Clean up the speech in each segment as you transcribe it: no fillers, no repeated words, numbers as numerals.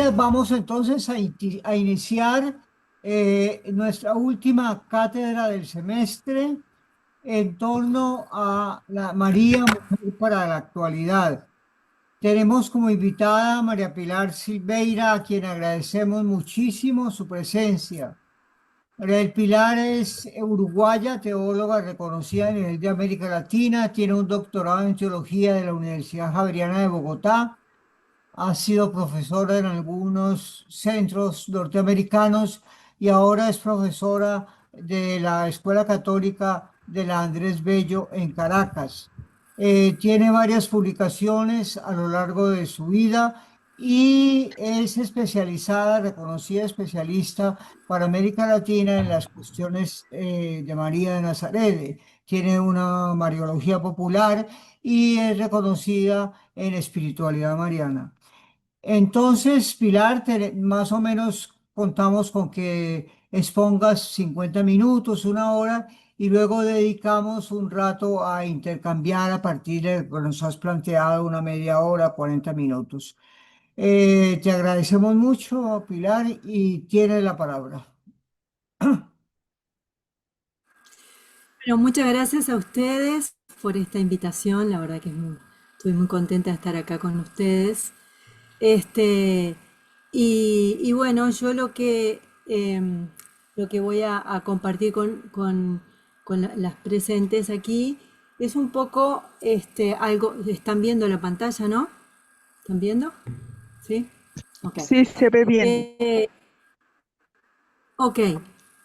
días vamos entonces a iniciar nuestra última cátedra del semestre en torno a la María, Mujer para la Actualidad. Tenemos como invitada a María Pilar Silveira, a quien agradecemos muchísimo su presencia. María del Pilar es uruguaya, teóloga reconocida a nivel de América Latina, tiene un doctorado en teología de la Universidad Javeriana de Bogotá. Ha sido profesora en algunos centros norteamericanos y ahora es profesora de la Escuela Católica de la Andrés Bello en Caracas. Tiene varias publicaciones a lo largo de su vida y es especializada, reconocida especialista para América Latina en las cuestiones de María de Nazaret. Tiene una Mariología popular y es reconocida en espiritualidad mariana. Entonces, Pilar, más o menos contamos con que expongas 50 minutos, una hora, y luego dedicamos un rato a intercambiar a partir de lo que nos has planteado, una media hora, 40 minutos. Te agradecemos mucho, Pilar, y tienes la palabra. Bueno, muchas gracias a ustedes por esta invitación. La verdad que estoy muy contenta de estar acá con ustedes. Este, y bueno, yo lo que voy a compartir con las presentes aquí es un poco algo. Están viendo la pantalla, ¿no? ¿Están viendo? ¿Sí? Ok. Sí, se ve bien. Eh, Ok,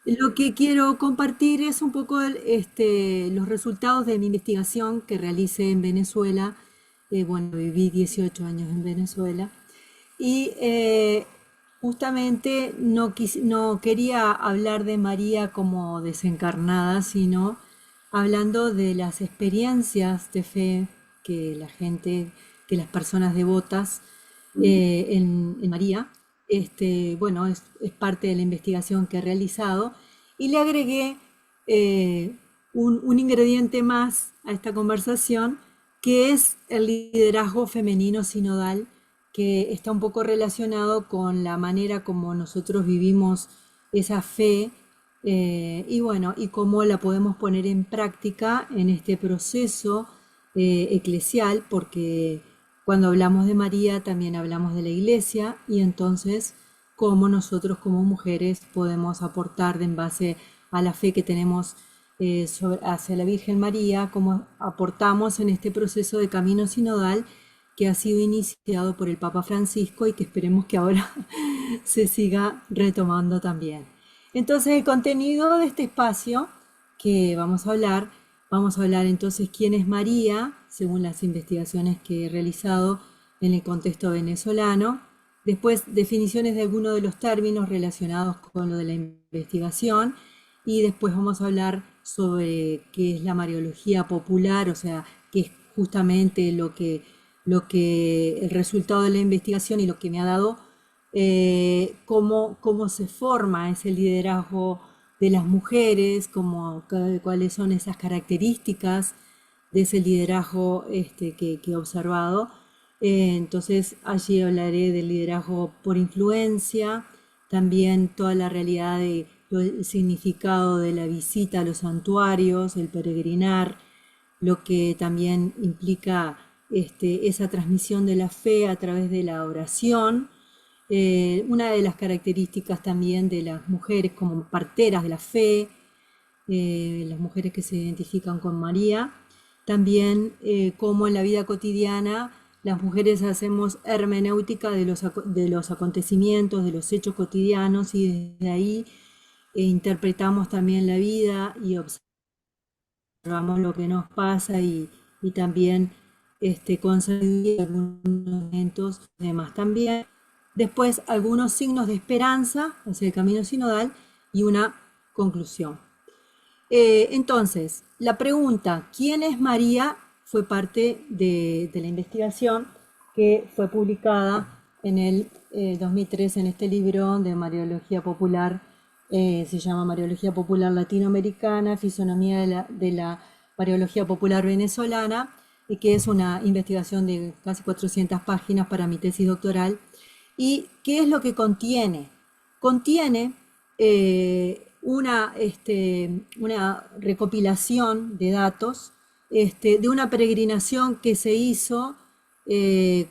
lo que quiero compartir es un poco los resultados de mi investigación que realicé en Venezuela. Bueno, viví 18 años en Venezuela y justamente no quería hablar de María como desencarnada, sino hablando de las experiencias de fe que la gente, que las personas devotas en María. Bueno, es parte de la investigación que he realizado y le agregué un ingrediente más a esta conversación, que es el liderazgo femenino sinodal, que está un poco relacionado con la manera como nosotros vivimos esa fe, y bueno, y cómo la podemos poner en práctica en este proceso eclesial, porque cuando hablamos de María también hablamos de la iglesia, y entonces cómo nosotros como mujeres podemos aportar en base a la fe que tenemos hacia la Virgen María, cómo aportamos en este proceso de camino sinodal que ha sido iniciado por el Papa Francisco y que esperemos que ahora se siga retomando también. Entonces, el contenido de este espacio que vamos a hablar entonces quién es María, según las investigaciones que he realizado en el contexto venezolano. Después, definiciones de algunos de los términos relacionados con lo de la investigación. Y después vamos a hablar sobre qué es la Mariología popular, o sea, qué es justamente el resultado de la investigación y lo que me ha dado, cómo se forma ese liderazgo de las mujeres, cuáles son esas características de ese liderazgo que he observado. Entonces allí hablaré del liderazgo por influencia, también toda la realidad el significado de la visita a los santuarios, el peregrinar, lo que también implica esa transmisión de la fe a través de la oración. Una de las características también de las mujeres como parteras de la fe, las mujeres que se identifican con María. También cómo en la vida cotidiana las mujeres hacemos hermenéutica de los acontecimientos, de los hechos cotidianos, y desde ahí interpretamos también la vida y observamos lo que nos pasa, y también concebir algunos momentos y demás. También después algunos signos de esperanza hacia el camino sinodal y una conclusión. Entonces, la pregunta, ¿quién es María? Fue parte de la investigación que fue publicada en el 2003 en este libro de Mariología Popular. Se llama Mariología Popular Latinoamericana, Fisonomía de la Mariología Popular Venezolana, y que es una investigación de casi 400 páginas para mi tesis doctoral. ¿Y qué es lo que contiene? Contiene una recopilación de datos de una peregrinación que se hizo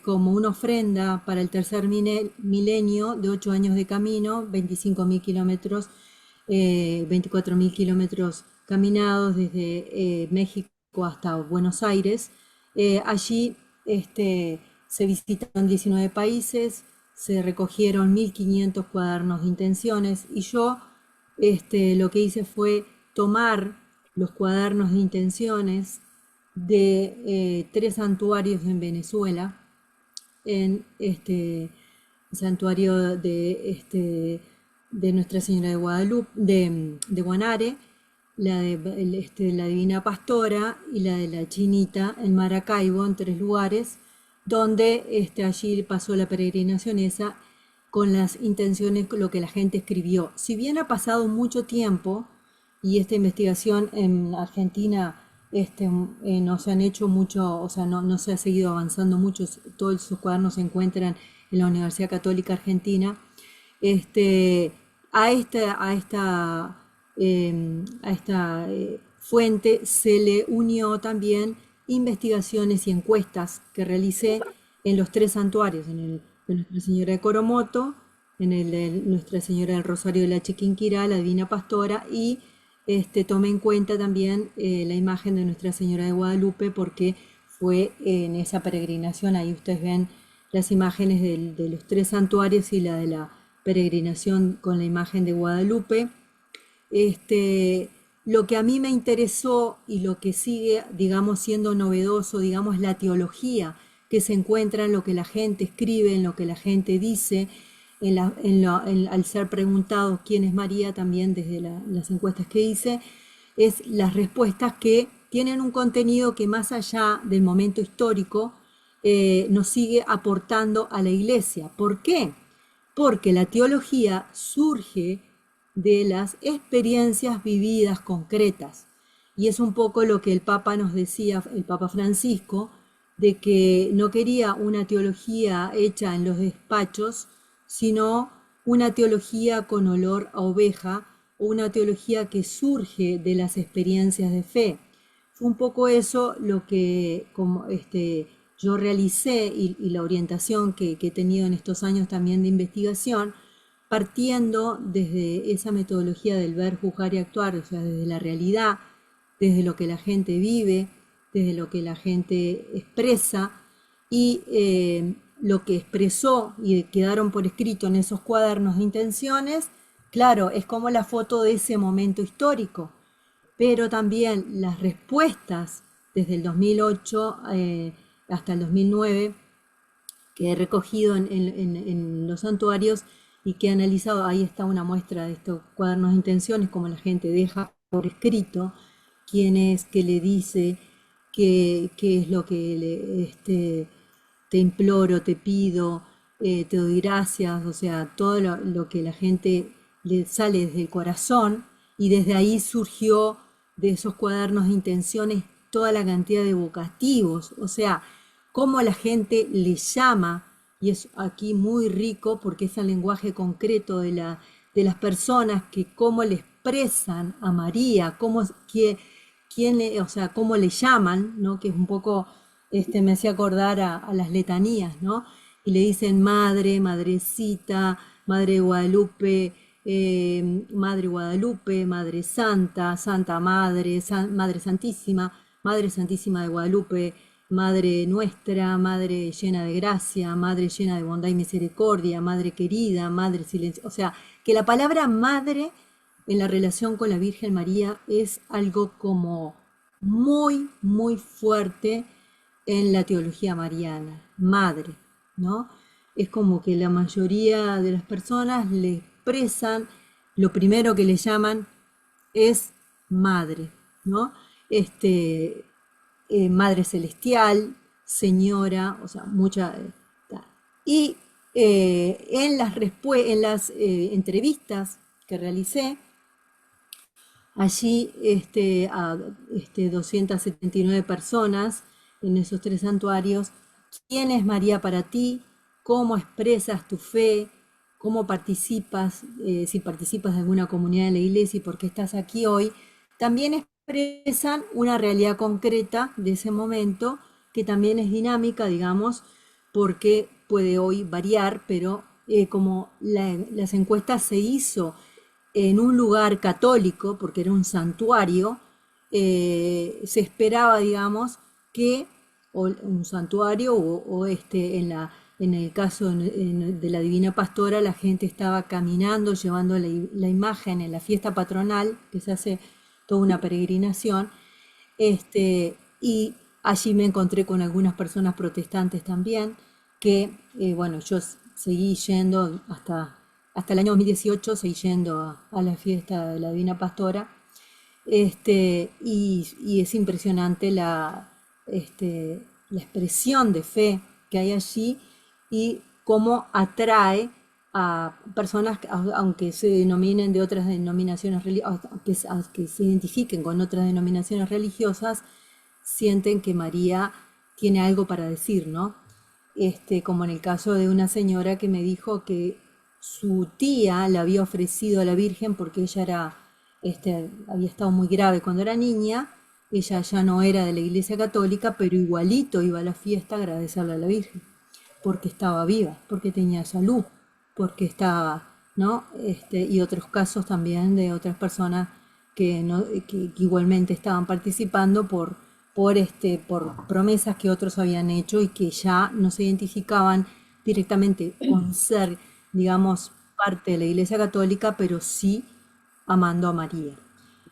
como una ofrenda para el tercer milenio de 8 años de camino, 25.000 kilómetros, 24.000 kilómetros caminados desde México hasta Buenos Aires. Allí se visitaron 19 países, se recogieron 1.500 cuadernos de intenciones y yo lo que hice fue tomar los cuadernos de intenciones de 3 santuarios en Venezuela, en el santuario de Nuestra Señora de Guadalupe, de Guanare, la Divina Pastora y la de la Chinita en Maracaibo, en 3 lugares, donde allí pasó la peregrinación esa con las intenciones, lo que la gente escribió. Si bien ha pasado mucho tiempo y esta investigación en Argentina no se han hecho mucho, o sea, no se ha seguido avanzando mucho, todos sus cuadernos se encuentran en la Universidad Católica Argentina, este, a esta fuente se le unió también investigaciones y encuestas que realicé en los 3 santuarios, en el de Nuestra Señora de Coromoto, en el de Nuestra Señora del Rosario de la Chiquinquirá, la Divina Pastora, y tomé en cuenta también la imagen de Nuestra Señora de Guadalupe, porque fue en esa peregrinación, ahí ustedes ven las imágenes de los 3 santuarios y la de la peregrinación con la imagen de Guadalupe. Lo que a mí me interesó y lo que sigue, digamos, siendo novedoso, digamos, la teología que se encuentra en lo que la gente escribe, en lo que la gente dice, al ser preguntado quién es María, también desde las encuestas que hice, es las respuestas que tienen un contenido que más allá del momento histórico nos sigue aportando a la Iglesia. ¿Por qué? Porque la teología surge de las experiencias vividas concretas. Y es un poco lo que el Papa nos decía, el Papa Francisco, de que no quería una teología hecha en los despachos, sino una teología con olor a oveja o una teología que surge de las experiencias de fe. Fue un poco eso lo que yo realicé y la orientación que he tenido en estos años también de investigación, partiendo desde esa metodología del ver, juzgar y actuar, o sea, desde la realidad, desde lo que la gente vive, desde lo que la gente expresa y lo que expresó y quedaron por escrito en esos cuadernos de intenciones, claro, es como la foto de ese momento histórico, pero también las respuestas desde el 2008 hasta el 2009 que he recogido en los santuarios y que he analizado, ahí está una muestra de estos cuadernos de intenciones, como la gente deja por escrito quién es, qué le dice, qué es lo que te imploro, te pido, te doy gracias, o sea, todo lo que la gente le sale desde el corazón y desde ahí surgió de esos cuadernos de intenciones toda la cantidad de vocativos, o sea, cómo la gente le llama, y es aquí muy rico porque es el lenguaje concreto de las personas, que cómo le expresan a María, o sea, cómo le llaman, ¿no? Que es un poco, me hacía acordar a las letanías, ¿no? Y le dicen madre, madrecita, madre Guadalupe, Madre Guadalupe, Madre Santa, Santa Madre, Madre Santísima de Guadalupe, Madre nuestra, Madre llena de gracia, Madre llena de bondad y misericordia, Madre querida, Madre silencio. O sea, que la palabra madre en la relación con la Virgen María es algo como muy, muy fuerte en la teología mariana, madre, ¿no? Es como que la mayoría de las personas le expresan, lo primero que le llaman es madre, ¿no? Madre celestial, señora, o sea, mucha... y en las entrevistas que realicé, allí a 279 personas en esos 3 santuarios, ¿quién es María para ti? cómo expresas tu fe, cómo participas, si participas de alguna comunidad de la iglesia y por qué estás aquí hoy, también expresan una realidad concreta de ese momento, que también es dinámica, digamos, porque puede hoy variar, pero como las encuestas se hizo en un lugar católico, porque era un santuario, se esperaba, digamos, que un santuario en el caso de la Divina Pastora, la gente estaba caminando, llevando la imagen en la fiesta patronal, que se hace toda una peregrinación, y allí me encontré con algunas personas protestantes también, que, bueno, yo seguí yendo hasta el año 2018, seguí yendo a la fiesta de la Divina Pastora, y es impresionante la expresión de fe que hay allí y cómo atrae a personas, aunque se denominen de otras denominaciones religiosas, aunque se identifiquen con otras denominaciones religiosas, sienten que María tiene algo para decir, ¿no? Como en el caso de una señora que me dijo que su tía le había ofrecido a la Virgen porque ella había estado muy grave cuando era niña, ella ya no era de la Iglesia Católica, pero igualito iba a la fiesta a agradecerle a la Virgen, porque estaba viva, porque tenía salud, porque estaba, ¿no? Y otros casos también de otras personas que, no, que igualmente estaban participando por promesas que otros habían hecho y que ya no se identificaban directamente con ser, digamos, parte de la Iglesia Católica, pero sí amando a María.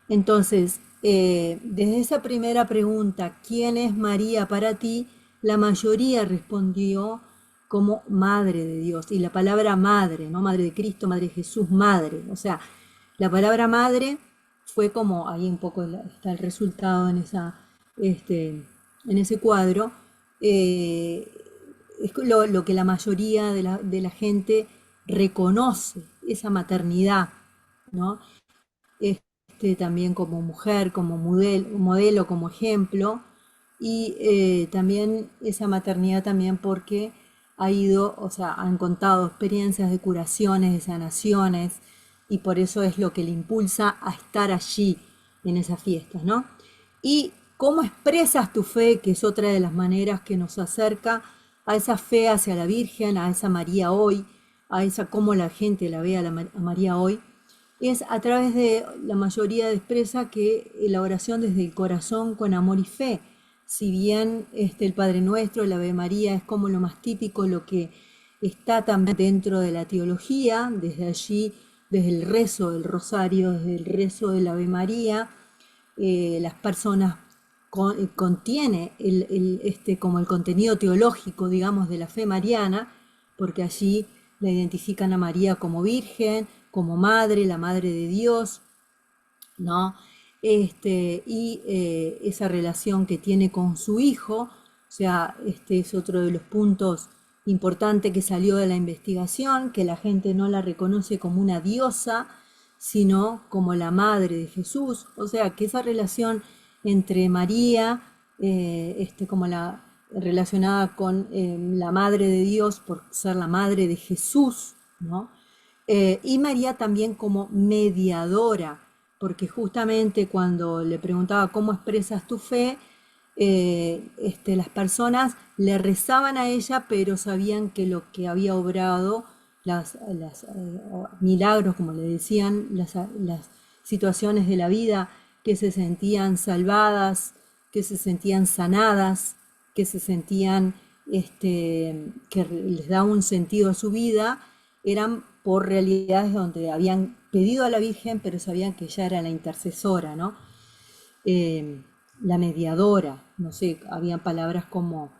Entonces, desde esa primera pregunta, ¿quién es María para ti? La mayoría respondió como Madre de Dios. Y la palabra madre, ¿no? Madre de Cristo, Madre de Jesús, madre. O sea, la palabra madre fue como, ahí un poco está el resultado en ese cuadro, eh, es lo que la mayoría de la gente reconoce, esa maternidad, ¿no? También como mujer, como modelo, como ejemplo, y también esa maternidad también porque ha ido, o sea, han contado experiencias de curaciones, de sanaciones, y por eso es lo que le impulsa a estar allí en esas fiestas, ¿no? Y cómo expresas tu fe, que es otra de las maneras que nos acerca a esa fe hacia la Virgen, a esa María hoy, a esa cómo la gente la ve a María hoy, es a través de la mayoría expresa que la oración desde el corazón con amor y fe. Si bien el Padre Nuestro, la Ave María es como lo más típico, lo que está también dentro de la teología, desde allí, desde el rezo del rosario, desde el rezo de la Ave María, las personas contiene como el contenido teológico, digamos, de la fe mariana, porque allí la identifican a María como virgen, como madre, la madre de Dios, ¿no? Esa relación que tiene con su hijo, o sea, este es otro de los puntos importantes que salió de la investigación, que la gente no la reconoce como una diosa, sino como la madre de Jesús, o sea, que esa relación entre María, como la relacionada con la madre de Dios por ser la madre de Jesús, ¿no? Y María también como mediadora, porque justamente cuando le preguntaba cómo expresas tu fe, las personas le rezaban a ella, pero sabían que lo que había obrado, las milagros, como le decían, las situaciones de la vida, que se sentían salvadas, que se sentían sanadas, que se sentían, que les da un sentido a su vida, eran por realidades donde habían pedido a la Virgen, pero sabían que ella era la intercesora, ¿no? La mediadora, no sé, había palabras como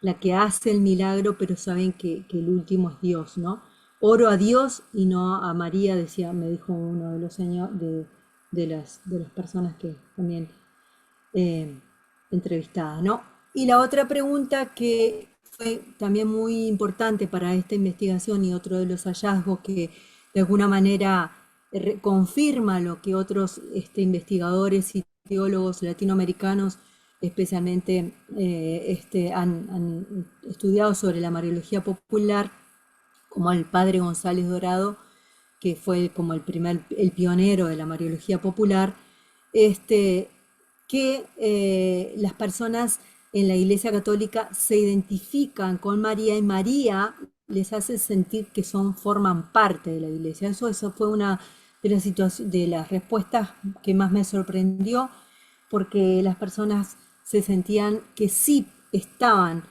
la que hace el milagro, pero saben que el último es Dios, ¿no? Oro a Dios y no a María, decía, me dijo uno de los señores, de las personas que también eh, entrevistada, ¿no? Y la otra pregunta que fue también muy importante para esta investigación y otro de los hallazgos que de alguna manera confirma lo que otros investigadores y teólogos latinoamericanos especialmente han estudiado sobre la Mariología popular, como el padre González Dorado, que fue como el pionero de la Mariología popular, que las personas en la Iglesia Católica se identifican con María y María les hace sentir que forman parte de la Iglesia. Eso fue una de las respuestas que más me sorprendió, porque las personas se sentían que sí estaban,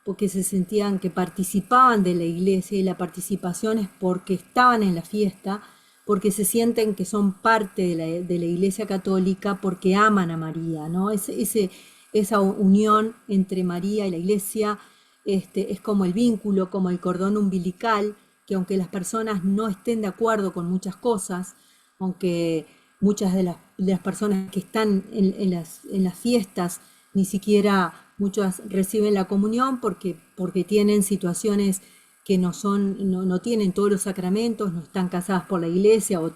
porque se sentían que participaban de la iglesia, y la participación es porque estaban en la fiesta, porque se sienten que son parte de la iglesia católica, porque aman a María, ¿no? Esa unión entre María y la iglesia es como el vínculo, como el cordón umbilical, que aunque las personas no estén de acuerdo con muchas cosas, aunque muchas de las personas que están en las fiestas, ni siquiera muchas reciben la comunión porque tienen situaciones que no tienen todos los sacramentos, no están casadas por la iglesia o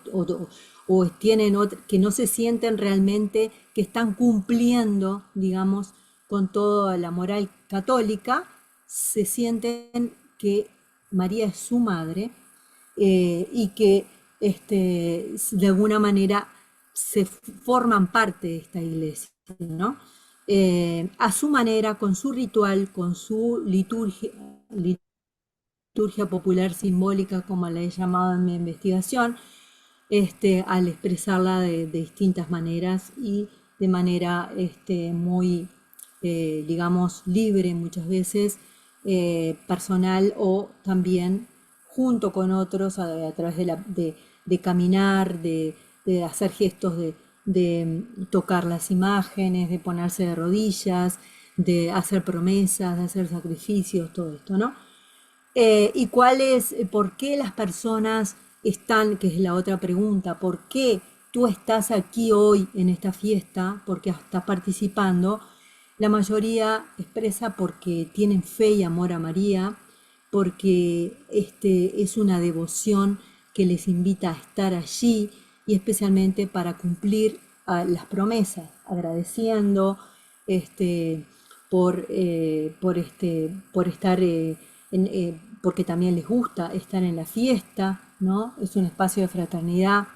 tienen que no se sienten realmente que están cumpliendo, digamos, con toda la moral católica, se sienten que María es su madre, y que de alguna manera se forman parte de esta iglesia, ¿no? A su manera, con su ritual, con su liturgia popular simbólica, como la he llamado en mi investigación, al expresarla de distintas maneras y de manera muy, digamos, libre muchas veces, personal, o también junto con otros a través de caminar, de hacer gestos, de tocar las imágenes, de ponerse de rodillas, de hacer promesas, de hacer sacrificios, todo esto, ¿no? ¿Y por qué las personas están, que es la otra pregunta, por qué tú estás aquí hoy en esta fiesta, porque estás participando? La mayoría expresa porque tienen fe y amor a María, porque es una devoción que les invita a estar allí, y especialmente para cumplir las promesas, agradeciendo por estar porque también les gusta estar en la fiesta, ¿no? Es un espacio de fraternidad.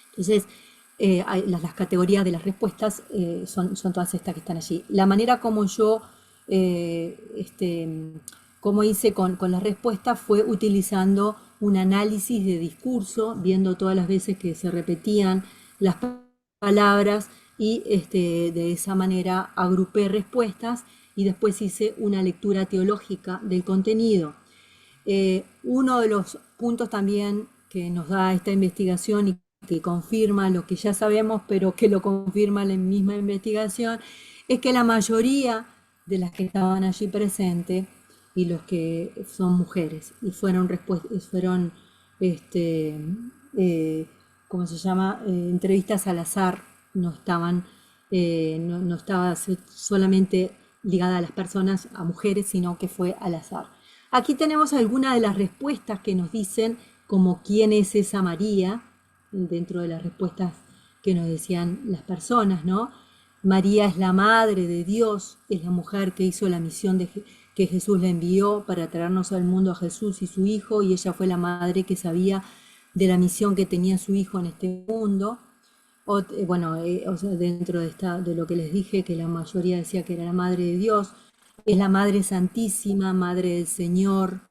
Entonces, las categorías de las respuestas son todas estas que están allí. La manera como yo, como hice con las respuestas, fue utilizando un análisis de discurso, viendo todas las veces que se repetían las palabras, y de esa manera agrupé respuestas y después hice una lectura teológica del contenido. Uno de los puntos también que nos da esta investigación y que confirma lo que ya sabemos, pero que lo confirma la misma investigación, es que la mayoría de las que estaban allí presentes y los que son mujeres, y fueron ¿cómo se llama? Entrevistas al azar, no estaban, no estaba solamente ligada a las personas, a mujeres, sino que fue al azar. Aquí tenemos algunas de las respuestas que nos dicen como quién es esa María, dentro de las respuestas que nos decían las personas, ¿no? María es la madre de Dios, es la mujer que hizo la misión que Jesús le envió para traernos al mundo a Jesús y su hijo, y ella fue la madre que sabía de la misión que tenía su hijo en este mundo. O sea, dentro de lo que les dije, que la mayoría decía que era la madre de Dios, es la Madre Santísima, Madre del Señor,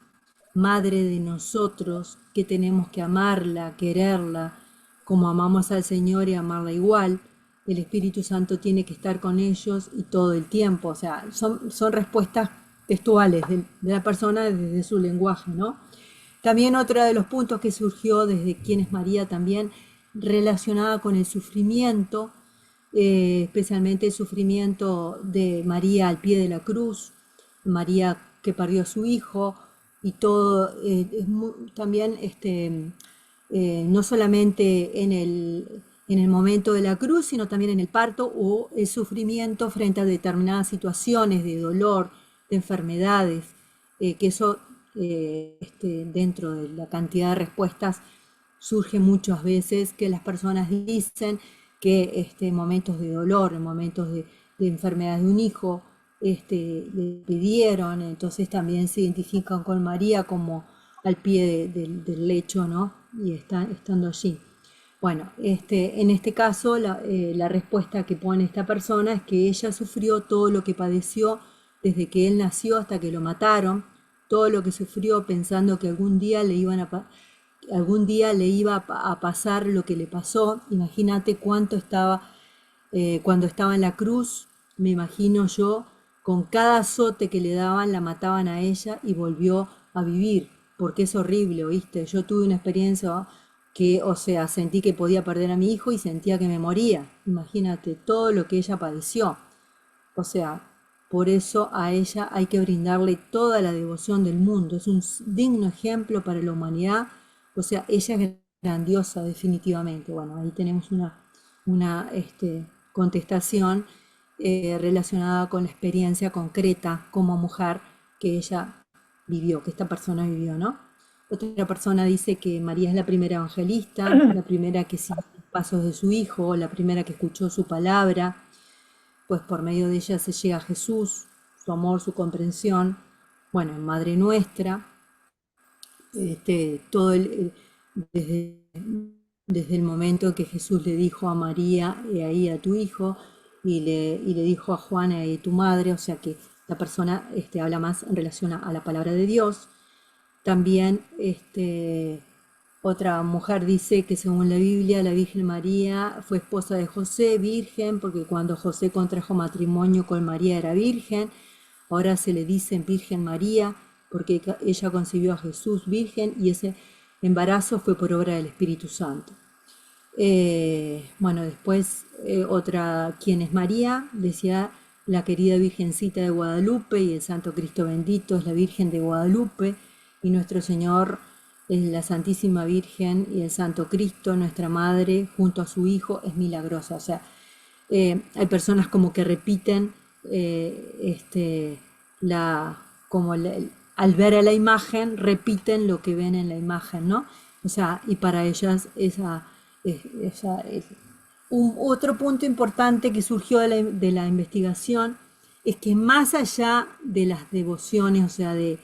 Madre de nosotros, que tenemos que amarla, quererla, como amamos al Señor, y amarla igual. El Espíritu Santo tiene que estar con ellos y todo el tiempo. O sea, son respuestas textuales de la persona desde su lenguaje, ¿no? También otro de los puntos que surgió desde quién es María, también relacionada con el sufrimiento, especialmente el sufrimiento de María al pie de la cruz, María que perdió a su hijo, y todo, también no solamente en el momento de la cruz, sino también en el parto, o el sufrimiento frente a determinadas situaciones de dolor, de enfermedades, que eso, dentro de la cantidad de respuestas, surge muchas veces que las personas dicen que momentos de dolor, momentos de de enfermedad de un hijo, le pidieron, entonces también se identifican con María como al pie del lecho, ¿no? Y estando allí. Bueno, en este caso la respuesta que pone esta persona es que ella sufrió todo lo que padeció desde que él nació hasta que lo mataron, todo lo que sufrió pensando que algún día le iba a pasar lo que le pasó. Imagínate cuánto estaba cuando estaba en la cruz, me imagino yo, con cada azote que le daban, la mataban a ella y volvió a vivir, porque es horrible, ¿oíste? Yo tuve una experiencia que, o sea, sentí que podía perder a mi hijo y sentía que me moría. Imagínate todo lo que ella padeció. O sea, por eso a ella hay que brindarle toda la devoción del mundo. Es un digno ejemplo para la humanidad. O sea, ella es grandiosa definitivamente. Bueno, ahí tenemos una contestación relacionada con la experiencia concreta como mujer que ella vivió, que esta persona vivió, ¿no? Otra persona dice que María es la primera evangelista, la primera que siguió los pasos de su hijo, la primera que escuchó su palabra, pues por medio de ella se llega a Jesús, su amor, su comprensión. Bueno, en Madre Nuestra, todo desde, desde el momento que Jesús le dijo a María, y ahí a tu hijo, y le dijo a Juan, y tu madre, o sea que la persona habla más en relación a la palabra de Dios. También otra mujer dice que según la Biblia, la Virgen María fue esposa de José, virgen, porque cuando José contrajo matrimonio con María era virgen. Ahora se le dice Virgen María, porque ella concibió a Jesús virgen y ese embarazo fue por obra del Espíritu Santo. Bueno, después otra, ¿quién es María? Decía la querida Virgencita de Guadalupe, y el Santo Cristo bendito es la Virgen de Guadalupe, y nuestro Señor es la Santísima Virgen, y el Santo Cristo, nuestra Madre, junto a su Hijo, es milagrosa. O sea, hay personas como que repiten la, como la- al ver a la imagen, repiten lo que ven en la imagen, ¿no? O sea, y para ellas esa es otro punto importante que surgió de la investigación es que más allá de las devociones, o sea, de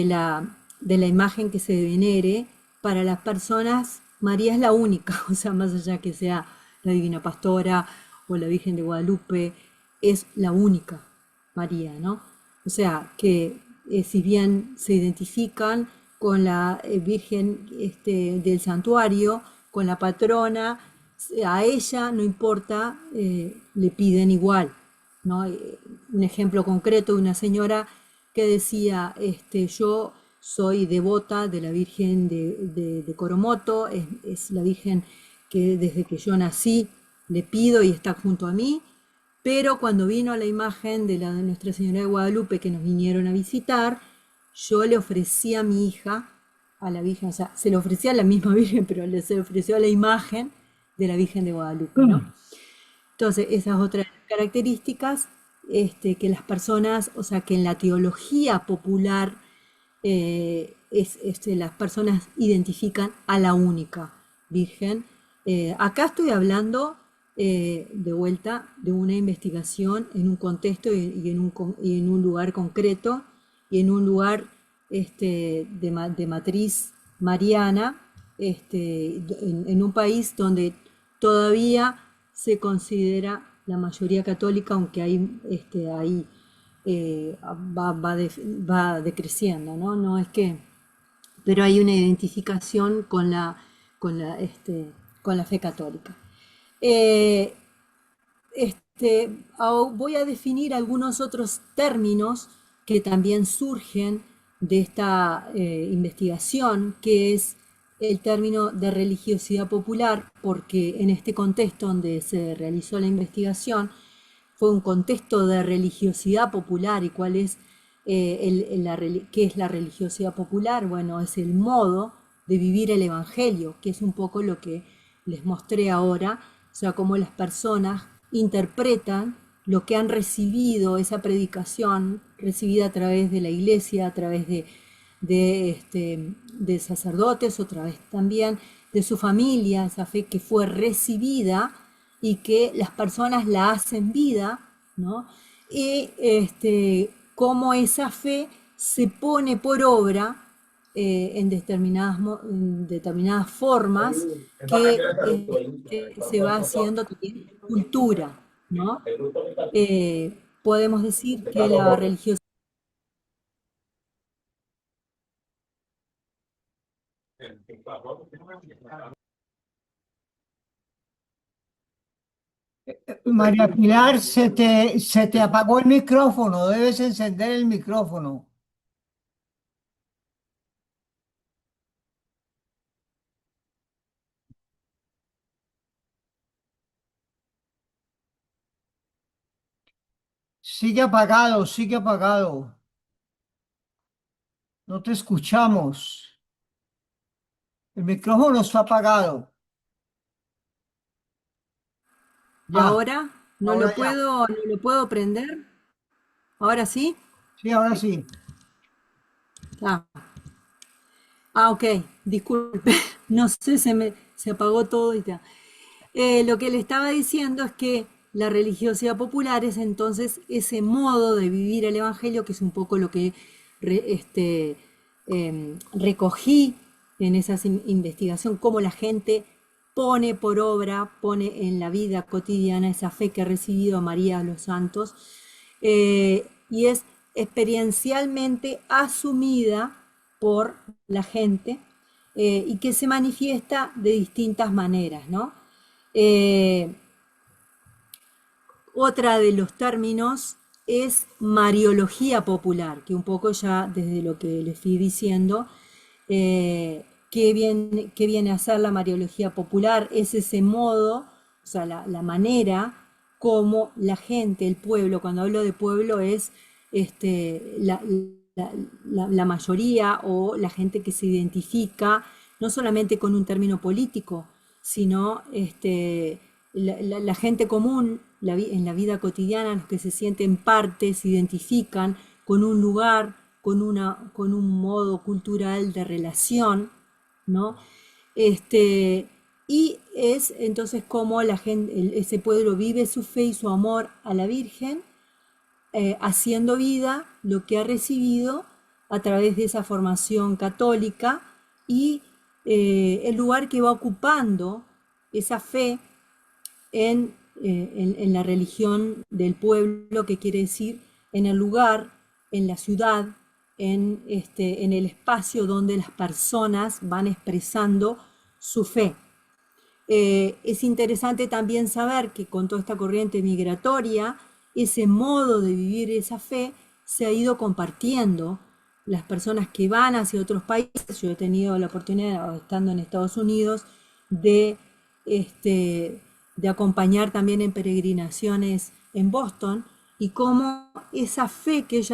la imagen que se venere, para las personas María es la única, o sea, más allá que sea la Divina Pastora o la Virgen de Guadalupe, es la única María, ¿no? O sea, que si bien se identifican con la Virgen del santuario, con la patrona, a ella no importa, le piden igual, ¿no? Un ejemplo concreto de una señora que decía, yo soy devota de la Virgen de Coromoto, es la Virgen que desde que yo nací le pido y está junto a mí, pero cuando vino a la imagen de Nuestra Señora de Guadalupe que nos vinieron a visitar, yo le ofrecí a mi hija, a la Virgen, o sea, se le ofrecía a la misma Virgen, pero se le ofreció a la imagen de la Virgen de Guadalupe, ¿no? Entonces, esas otras características que las personas, o sea, que en la teología popular las personas identifican a la única Virgen. Acá estoy hablando de vuelta de una investigación en un contexto y en un lugar concreto y en un lugar de matriz mariana, en un país donde todavía se considera la mayoría católica, aunque hay va decreciendo, ¿no? No es que, pero hay una identificación con la, este, con la fe católica. Eh, Voy a definir algunos otros términos que también surgen de esta investigación, que es el término de religiosidad popular, porque en este contexto donde se realizó la investigación fue un contexto de religiosidad popular. ¿Y cuál es qué es la religiosidad popular? Bueno, es el modo de vivir el Evangelio, que es un poco lo que les mostré ahora, o sea, cómo las personas interpretan lo que han recibido, esa predicación recibida a través de la iglesia, a través de sacerdotes, a través también de su familia, esa fe que fue recibida y que las personas la hacen vida ¿no? Y cómo esa fe se pone por obra en determinadas formas que se va haciendo también cultura, ¿no? Podemos decir que la religiosidad. María Pilar, se te apagó el micrófono, debes encender el micrófono. Sigue apagado, sigue apagado. No te escuchamos. El micrófono está apagado. Ya, Ahora ahora ya. no lo puedo prender. Ahora sí. Sí, ahora sí. Ah, ok, disculpe. No sé, se apagó todo y tal. Lo que le estaba diciendo es que la religiosidad popular es entonces ese modo de vivir el Evangelio, que es un poco lo que recogí en esa investigación, cómo la gente pone por obra, pone en la vida cotidiana esa fe que ha recibido María a los santos, y es experiencialmente asumida por la gente, y que se manifiesta de distintas maneras, ¿no? Eh, Otra de los términos es Mariología popular, que un poco ya desde lo que le fui diciendo, qué viene a ser la Mariología popular, es ese modo, o sea, la manera como la gente, el pueblo, cuando hablo de pueblo es la mayoría o la gente que se identifica no solamente con un término político, sino la gente común en la vida cotidiana, los que se sienten parte, se identifican con un lugar, con un modo cultural de relación, ¿no? Y es entonces como la gente, ese pueblo vive su fe y su amor a la Virgen, haciendo vida lo que ha recibido a través de esa formación católica y el lugar que va ocupando esa fe en la religión del pueblo, que quiere decir en el lugar, en la ciudad, en el espacio donde las personas van expresando su fe. Es interesante también saber que con toda esta corriente migratoria, ese modo de vivir esa fe se ha ido compartiendo. Las personas que van hacia otros países, yo he tenido la oportunidad, estando en Estados Unidos, de, de acompañar también en peregrinaciones en Boston, y cómo esa fe que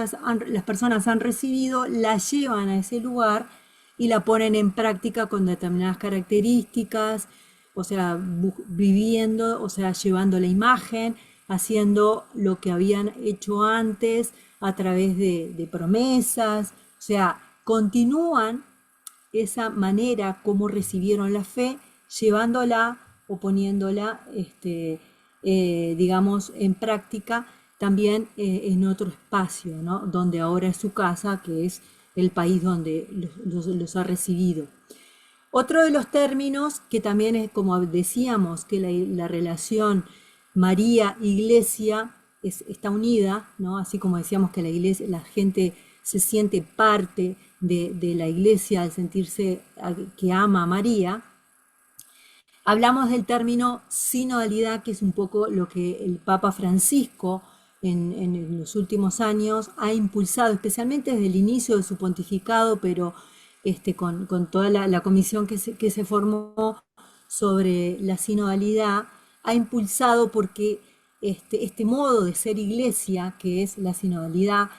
las personas han recibido la llevan a ese lugar y la ponen en práctica con determinadas características, o sea, viviendo, o sea, llevando la imagen, haciendo lo que habían hecho antes a través de promesas, o sea, continúan esa manera como recibieron la fe, llevándola o poniéndola, digamos, en práctica también en otro espacio, ¿no? Donde ahora es su casa, que es el país donde los ha recibido. Otro de los términos que también es, como decíamos, que la relación María-Iglesia está unida, ¿no? Así como decíamos que la iglesia, la gente se siente parte de la iglesia al sentirse que ama a María. Hablamos del término sinodalidad, que es un poco lo que el Papa Francisco en los últimos años ha impulsado, especialmente desde el inicio de su pontificado, pero con toda la comisión que se formó sobre la sinodalidad, ha impulsado porque este modo de ser iglesia, que es la sinodalidad,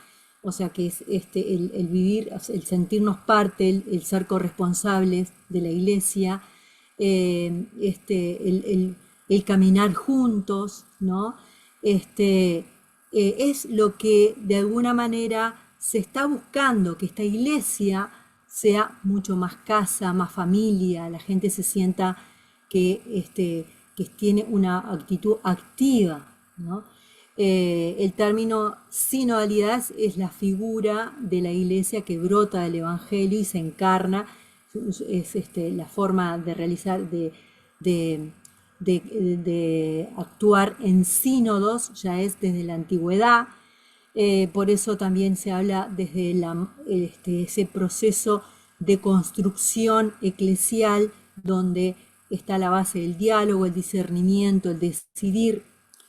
o sea, que es el vivir, el sentirnos parte, el ser corresponsables de la iglesia, el caminar juntos, ¿no? Es lo que de alguna manera se está buscando, que esta iglesia sea mucho más casa, más familia, la gente se sienta que tiene una actitud activa, ¿no? El término sinodalidad es la figura de la iglesia que brota del Evangelio y se encarna, es la forma de realizar, de, de actuar en sínodos, ya es desde la antigüedad. Por eso también se habla desde ese proceso de construcción eclesial donde está la base del diálogo, el discernimiento, el decidir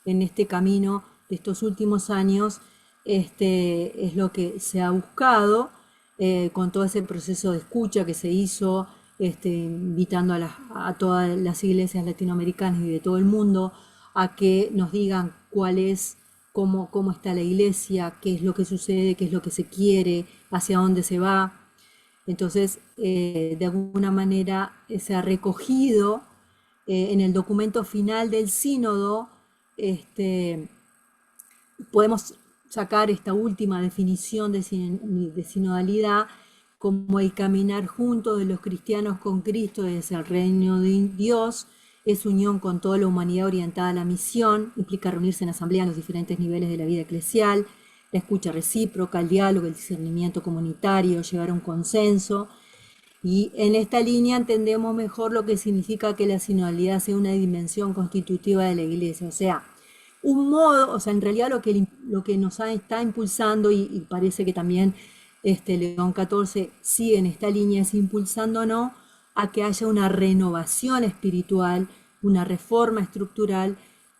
en este camino de estos últimos años. Es lo que se ha buscado con todo ese proceso de escucha que se hizo, invitando a todas las iglesias latinoamericanas y de todo el mundo a que nos digan cuál es, cómo está la iglesia, qué es lo que sucede, qué es lo que se quiere, hacia dónde se va. Entonces, de alguna manera se ha recogido en el documento final del sínodo. Podemos sacar esta última definición de sinodalidad como el caminar juntos de los cristianos con Cristo desde el reino de Dios. Es unión con toda la humanidad orientada a la misión, implica reunirse en asamblea en los diferentes niveles de la vida eclesial, la escucha recíproca, el diálogo, el discernimiento comunitario, llegar a un consenso. Y en esta línea entendemos mejor lo que significa que la sinodalidad sea una dimensión constitutiva de la Iglesia, o sea, un modo, o sea, en realidad lo que nos está impulsando, y parece que también León XIV sigue en esta línea, es impulsándonos a que haya una renovación espiritual, una reforma estructural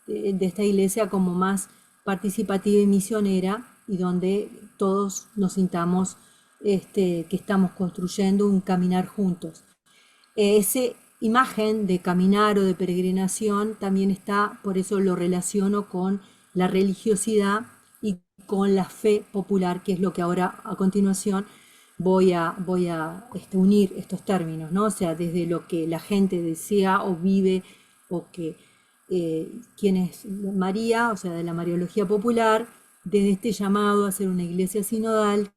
de esta iglesia como más participativa y misionera, y donde todos nos sintamos que estamos construyendo un caminar juntos. Esa imagen de caminar o de peregrinación también está, por eso lo relaciono con la religiosidad y con la fe popular, que es lo que ahora a continuación voy a unir estos términos, ¿no? O sea, desde lo que la gente desea o vive, o que quién es María, o sea, de la Mariología popular, desde este llamado a ser una iglesia sinodal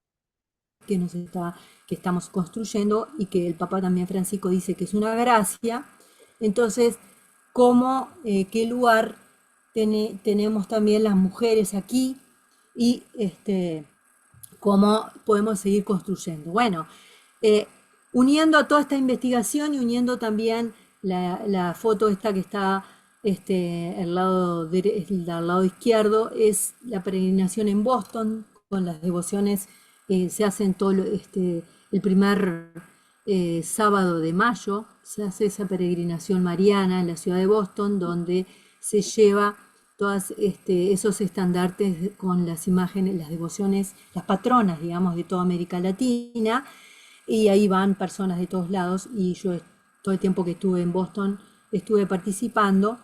que estamos construyendo y que el Papa también Francisco dice que es una gracia. Entonces, qué lugar tenemos también las mujeres aquí y cómo podemos seguir construyendo. Bueno, uniendo a toda esta investigación y uniendo también la foto esta que está al lado izquierdo, es la peregrinación en Boston con las devociones. Se hacen el primer sábado de mayo, se hace esa peregrinación mariana en la ciudad de Boston, donde se lleva todos esos estandartes con las imágenes, las devociones, las patronas, digamos, de toda América Latina, y ahí van personas de todos lados, y yo todo el tiempo que estuve en Boston estuve participando.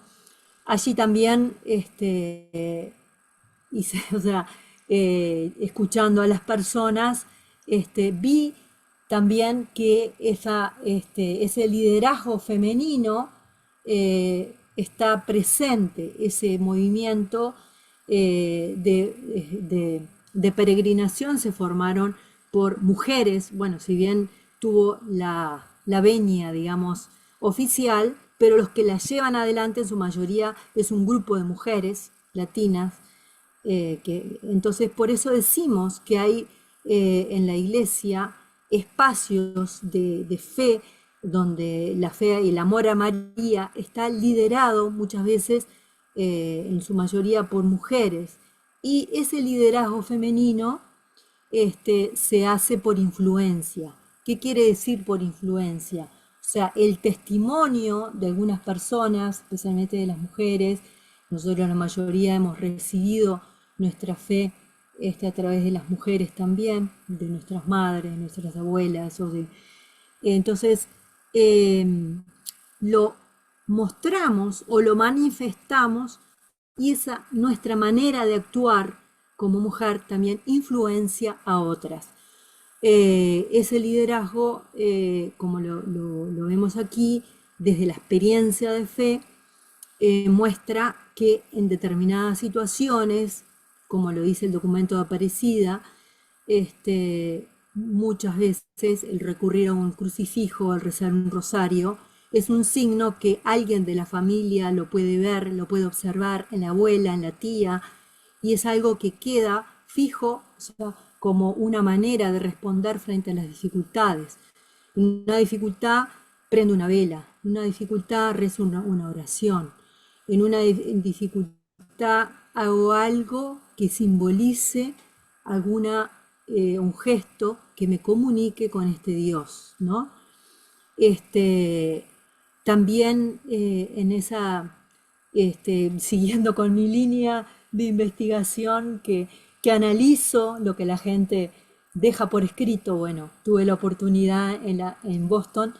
Allí también hice, o sea, escuchando a las personas, vi también que ese liderazgo femenino está presente, ese movimiento de peregrinación se formaron por mujeres, bueno, si bien tuvo la venia, digamos, oficial, pero los que la llevan adelante en su mayoría es un grupo de mujeres latinas. Entonces, por eso decimos que hay en la iglesia espacios de fe, donde la fe y el amor a María está liderado muchas veces, en su mayoría, por mujeres. Y ese liderazgo femenino se hace por influencia. ¿Qué quiere decir por influencia? O sea, el testimonio de algunas personas, especialmente de las mujeres. Nosotros la mayoría hemos recibido nuestra fe a través de las mujeres también, de nuestras madres, de nuestras abuelas. Entonces, lo mostramos o lo manifestamos, y esa nuestra manera de actuar como mujer también influencia a otras. Ese liderazgo, como lo vemos aquí, desde la experiencia de fe, muestra que en determinadas situaciones, como lo dice el documento de Aparecida, muchas veces el recurrir a un crucifijo, al rezar un rosario, es un signo que alguien de la familia lo puede ver, lo puede observar en la abuela, en la tía, y es algo que queda fijo, o sea, como una manera de responder frente a las dificultades. En una dificultad prendo una vela, en una dificultad rezo una oración, en una dificultad hago algo que simbolice un gesto que me comunique con este Dios, ¿no? Este, también en esa, siguiendo con mi línea de investigación que analizo lo que la gente deja por escrito, bueno, tuve la oportunidad en Boston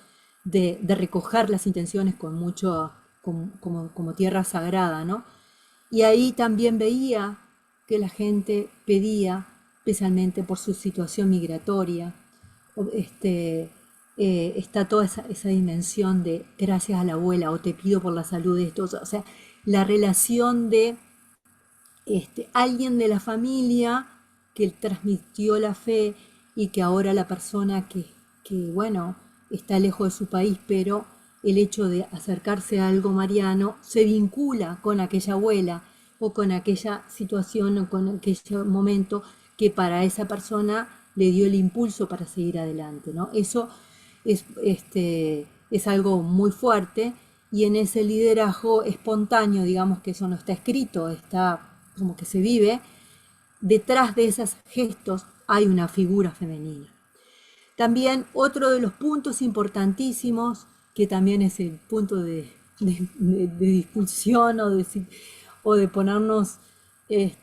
de recoger las intenciones con mucho, como tierra sagrada, ¿no? Y ahí también veía que la gente pedía, especialmente por su situación migratoria, este, está toda esa dimensión de gracias a la abuela o te pido por la salud de estos, o sea, la relación de alguien de la familia que transmitió la fe y que ahora la persona bueno, está lejos de su país, pero el hecho de acercarse a algo mariano se vincula con aquella abuela o con aquella situación o con aquel momento que para esa persona le dio el impulso para seguir adelante, ¿no? Eso es algo muy fuerte y en ese liderazgo espontáneo, digamos que eso no está escrito, está como que se vive, detrás de esos gestos hay una figura femenina. También otro de los puntos importantísimos, que también es el punto de discusión o de ponernos,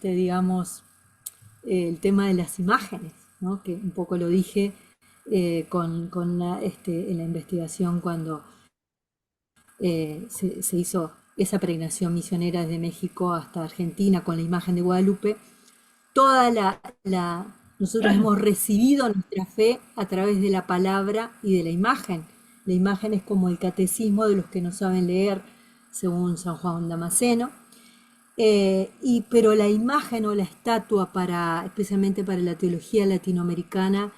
digamos, el tema de las imágenes, ¿no? Que un poco lo dije en la investigación cuando se hizo esa peregrinación misionera desde México hasta Argentina con la imagen de Guadalupe. Nosotros hemos recibido nuestra fe a través de la palabra y de la imagen. La imagen es como el catecismo de los que no saben leer, según San Juan Damasceno. Pero la imagen o la estatua, especialmente para la teología latinoamericana,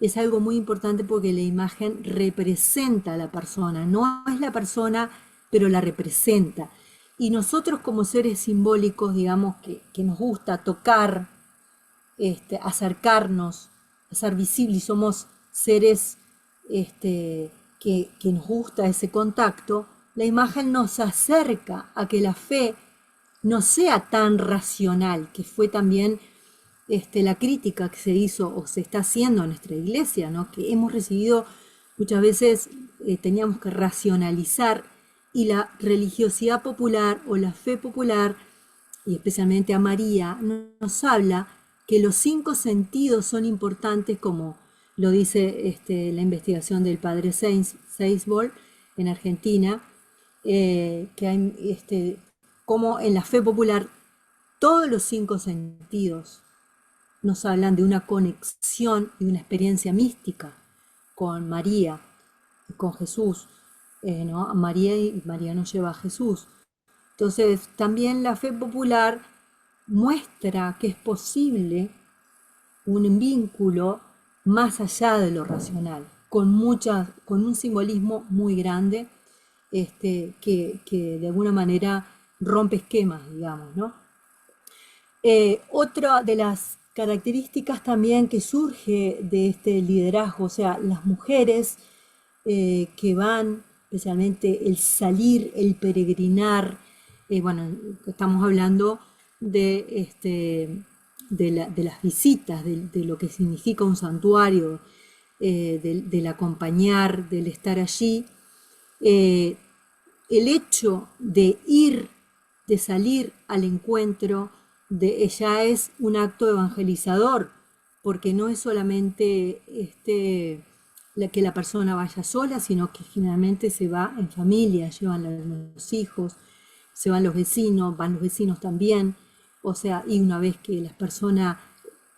es algo muy importante porque la imagen representa a la persona. No es la persona, pero la representa. Y nosotros como seres simbólicos, digamos, que nos gusta tocar, acercarnos, hacer visible, y somos seres que nos gusta ese contacto, la imagen nos acerca a que la fe no sea tan racional, que fue también la crítica que se hizo o se está haciendo en nuestra iglesia, ¿no? Que hemos recibido muchas veces, teníamos que racionalizar y la religiosidad popular o la fe popular, y especialmente a María, nos habla que los 5 sentidos son importantes, como lo dice la investigación del padre Seisbol en Argentina, que hay, como en la fe popular todos los 5 sentidos nos hablan de una conexión y una experiencia mística con María, con Jesús, ¿no? María y María nos lleva a Jesús. Entonces, también la fe popular muestra que es posible un vínculo más allá de lo racional, con un simbolismo muy grande, que de alguna manera rompe esquemas, digamos, ¿no? Otra de las características también que surge de este liderazgo, o sea, las mujeres que van, especialmente el salir, el peregrinar, bueno, estamos hablando de las visitas, de lo que significa un santuario, del acompañar, del estar allí. El hecho de ir, de salir al encuentro, ya es un acto evangelizador, porque no es solamente que la persona vaya sola, sino que generalmente se va en familia, llevan los hijos, se van los vecinos también, o sea, y una vez que la persona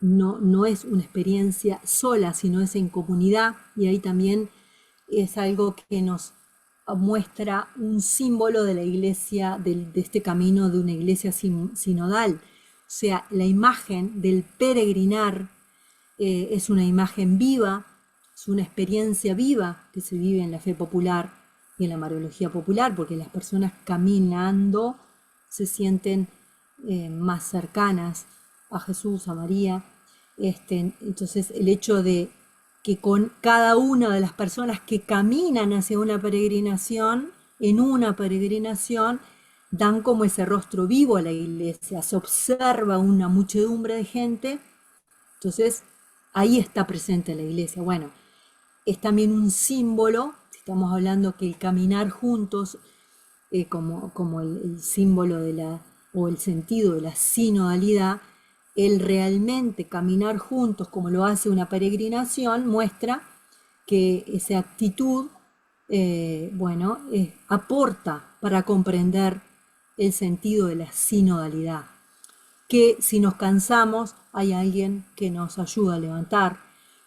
no es una experiencia sola, sino es en comunidad, y ahí también es algo que nos muestra un símbolo de la iglesia, de este camino de una iglesia sinodal. O sea, la imagen del peregrinar es una imagen viva, es una experiencia viva que se vive en la fe popular y en la Mariología popular, porque las personas caminando se sienten más cercanas a Jesús, a María. Entonces el hecho de que con cada una de las personas que caminan hacia una peregrinación, en una peregrinación, dan como ese rostro vivo a la iglesia, se observa una muchedumbre de gente, entonces ahí está presente la iglesia. Bueno, es también un símbolo, si estamos hablando que el caminar juntos, como el símbolo de o el sentido de la sinodalidad, el realmente caminar juntos como lo hace una peregrinación muestra que esa actitud, bueno, aporta para comprender el sentido de la sinodalidad, que si nos cansamos hay alguien que nos ayuda a levantar,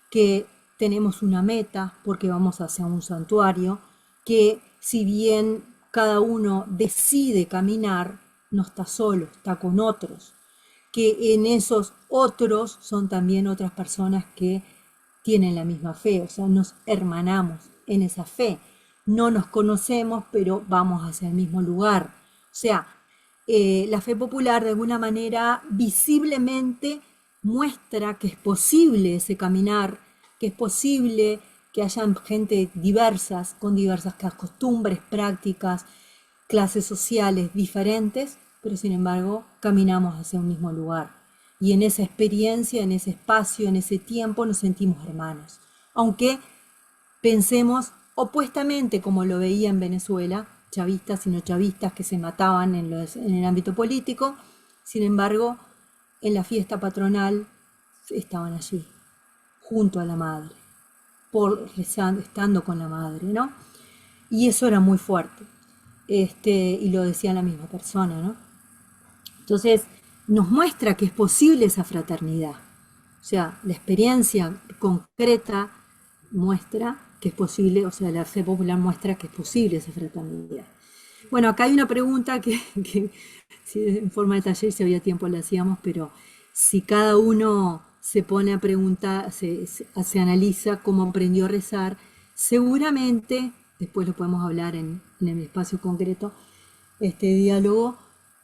que tenemos una meta porque vamos hacia un santuario, que si bien cada uno decide caminar, no está solo, está con otros, que en esos otros son también otras personas que tienen la misma fe, o sea, nos hermanamos en esa fe. No nos conocemos, pero vamos hacia el mismo lugar. O sea, la fe popular de alguna manera visiblemente muestra que es posible ese caminar, que es posible que hayan gente diversas, con diversas costumbres, prácticas, clases sociales diferentes, pero sin embargo caminamos hacia un mismo lugar. Y en esa experiencia, en ese espacio, en ese tiempo nos sentimos hermanos. Aunque pensemos opuestamente como lo veía en Venezuela, chavistas y no chavistas que se mataban en el ámbito político, sin embargo, en la fiesta patronal estaban allí, junto a la madre, estando con la madre, ¿no? Y eso era muy fuerte. Y lo decía la misma persona, ¿no? Entonces, nos muestra que es posible esa fraternidad. O sea, la experiencia concreta muestra que es posible, o sea, la fe popular muestra que es posible esa fraternidad. Bueno, acá hay una pregunta que si en forma de taller, si había tiempo la hacíamos, pero si cada uno se pone a preguntar, se analiza cómo aprendió a rezar, seguramente, después lo podemos hablar en el espacio concreto, este diálogo,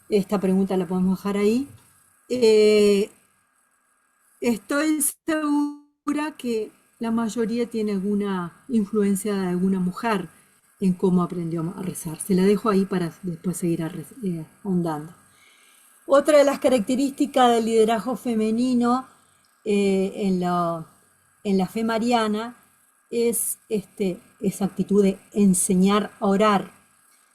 esta pregunta la podemos dejar ahí. Estoy segura que la mayoría tiene alguna influencia de alguna mujer en cómo aprendió a rezar. Se la dejo ahí para después seguir ahondando. Otra de las características del liderazgo femenino en la fe mariana es esa actitud de enseñar a orar.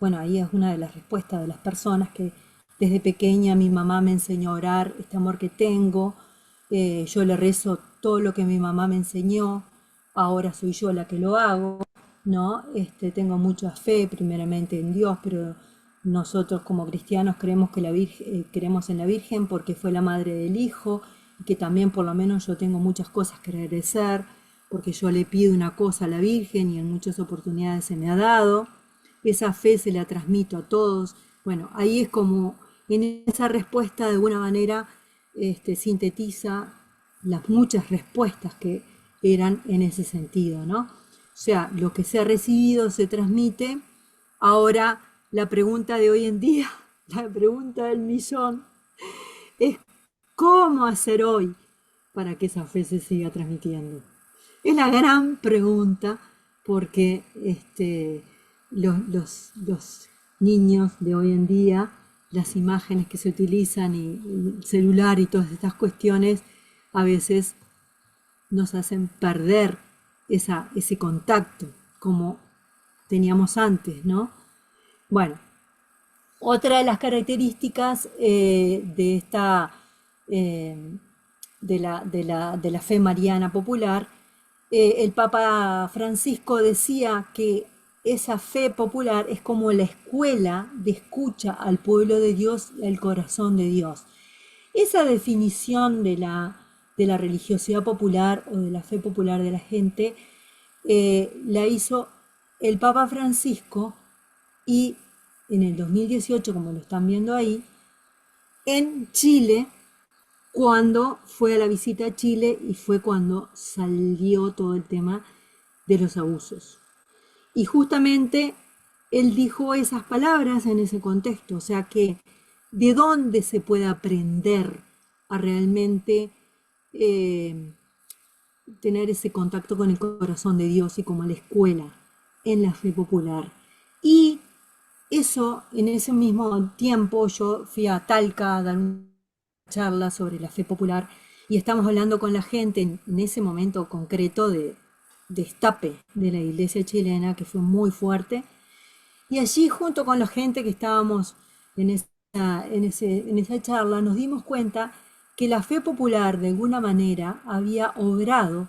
Bueno, ahí es una de las respuestas de las personas que desde pequeña mi mamá me enseñó a orar, este amor que tengo, yo le rezo todo lo que mi mamá me enseñó, ahora soy yo la que lo hago, ¿no? Tengo mucha fe primeramente en Dios, pero nosotros como cristianos creemos que creemos en la Virgen porque fue la madre del Hijo, y que también por lo menos yo tengo muchas cosas que agradecer, porque yo le pido una cosa a la Virgen y en muchas oportunidades se me ha dado. Esa fe se la transmito a todos. Bueno, ahí es como en esa respuesta de alguna manera sintetiza las muchas respuestas que eran en ese sentido, ¿no? O sea, lo que se ha recibido se transmite. Ahora, la pregunta de hoy en día, la pregunta del millón, es ¿cómo hacer hoy para que esa fe se siga transmitiendo? Es la gran pregunta porque los niños de hoy en día, las imágenes que se utilizan y el celular y todas estas cuestiones a veces nos hacen perder ese contacto como teníamos antes, ¿no? Bueno, otra de las características de esta de la fe mariana popular, el Papa Francisco decía que esa fe popular es como la escuela de escucha al pueblo de Dios y al corazón de Dios. Esa definición de la religiosidad popular o de la fe popular de la gente la hizo el Papa Francisco y en el 2018, como lo están viendo ahí, en Chile, cuando fue a la visita a Chile y fue cuando salió todo el tema de los abusos. Y justamente él dijo esas palabras en ese contexto, o sea que de dónde se puede aprender a realmente eh, tener ese contacto con el corazón de Dios y como la escuela en la fe popular. Y eso, en ese mismo tiempo, yo fui a Talca a dar una charla sobre la fe popular y estamos hablando con la gente en ese momento concreto de destape de la iglesia chilena, que fue muy fuerte. Y allí, junto con la gente que estábamos en esa charla, nos dimos cuenta que la fe popular, de alguna manera, había obrado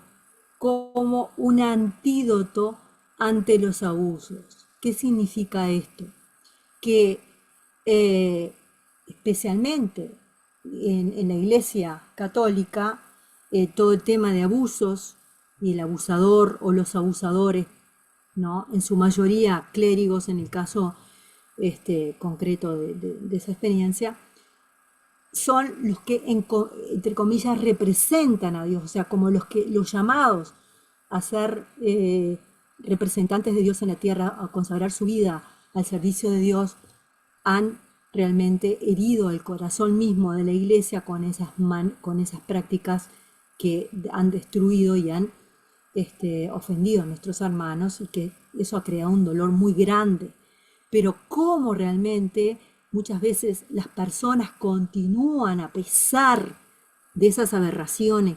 como un antídoto ante los abusos. ¿Qué significa esto? Que especialmente en la Iglesia Católica, todo el tema de abusos y el abusador o los abusadores, ¿no? En su mayoría clérigos, en el caso concreto de esa experiencia, son los que, entre comillas, representan a Dios, o sea, como los llamados a ser representantes de Dios en la tierra, a consagrar su vida al servicio de Dios, han realmente herido el corazón mismo de la iglesia con esas prácticas que han destruido y han ofendido a nuestros hermanos, y que eso ha creado un dolor muy grande. Pero cómo realmente muchas veces las personas continúan, a pesar de esas aberraciones,